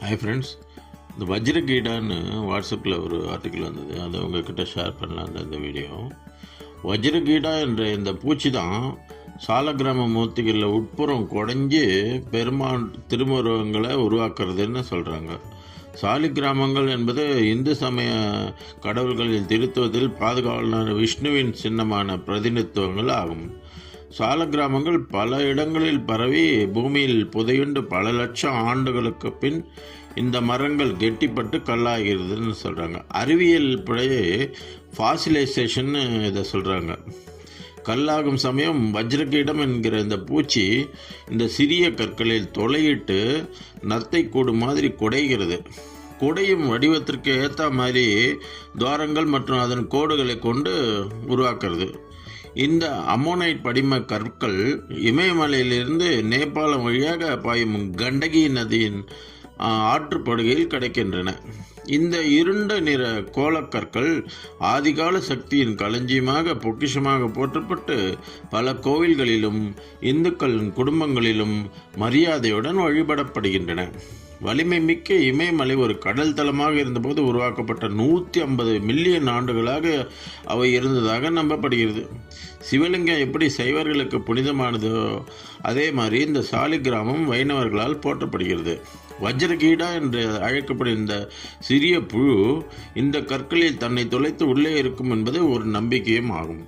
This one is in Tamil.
ஹாய் ஃப்ரெண்ட்ஸ், இந்த வஜ்ரகீடான்னு வாட்ஸ்அப்பில் ஒரு ஆர்டிக்கிள் வந்தது. அதை உங்ககிட்ட ஷேர் பண்ணலாம். இந்த வீடியோ வஜ்ரகீடா என்ற இந்த பூச்சி தான் சாலக்கிராம மூர்த்திகளில் உட்புறம் குடஞ்சி பெருமாள் திருமுருகங்களை உருவாக்குறதுன்னு சொல்கிறாங்க. சாலிக்கிராமங்கள் என்பது இந்து சமய கடவுள்களின் திருத்துவத்தில் பாதுகாவலர் விஷ்ணுவின் சின்னமான பிரதிநிதித்துவங்கள் ஆகும். சாலக்கிராமங்கள் பல இடங்களில் பரவி பூமியில் புதையுண்டு பல லட்சம் ஆண்டுகளுக்கு பின் இந்த மரங்கள் கெட்டிப்பட்டு கல்லாகிறதுன்னு சொல்கிறாங்க. அறிவியல் படையே ஃபாசிலைசேஷன் இதை சொல்கிறாங்க. கல்லாகும் சமயம் வஜ்ரகீடம் என்கிற இந்த பூச்சி இந்த சிறிய கற்களில் தொலையிட்டு நத்தை கூடு மாதிரி குடைகிறது. குடையும் வடிவத்திற்கு ஏற்ற மாதிரி துவாரங்கள் மற்றும் அதன் கோடுகளை கொண்டு உருவாக்குறது. இந்த அம்மோனைட் படிம கற்கள் இமயமலையிலிருந்து நேபாளம் வழியாக பாயும் கண்டகி நதியின் ஆற்றுப்படுகையில் கிடைக்கின்றன. இந்த இருண்ட நிற கோலக்கற்கள் ஆதிகால சக்தியின் களஞ்சியமாக பொக்கிஷமாக போற்றப்பட்டு பல கோவில்களிலும் இந்துக்களின் குடும்பங்களிலும் மரியாதையுடன் வழிபடப்படுகின்றன. வலிமை மிக்க இமயமலை ஒரு கடல் தளமாக இருந்தபோது உருவாக்கப்பட்ட 150 மில்லியன் ஆண்டுகளாக அவை இருந்ததாக நம்பப்படுகிறது. சிவலிங்கம் எப்படி சைவர்களுக்கு புனிதமானதோ அதே மாதிரி இந்த சாலிக்கிராமம் வைணவர்களால் போற்றப்படுகிறது. வஜ்ரகீடா என்று அழைக்கப்படும் இந்த சிறிய புழு இந்த கற்களில் தன்னை தொலைத்து உள்ளே இருக்கும் என்பது ஒரு நம்பிக்கையும் ஆகும்.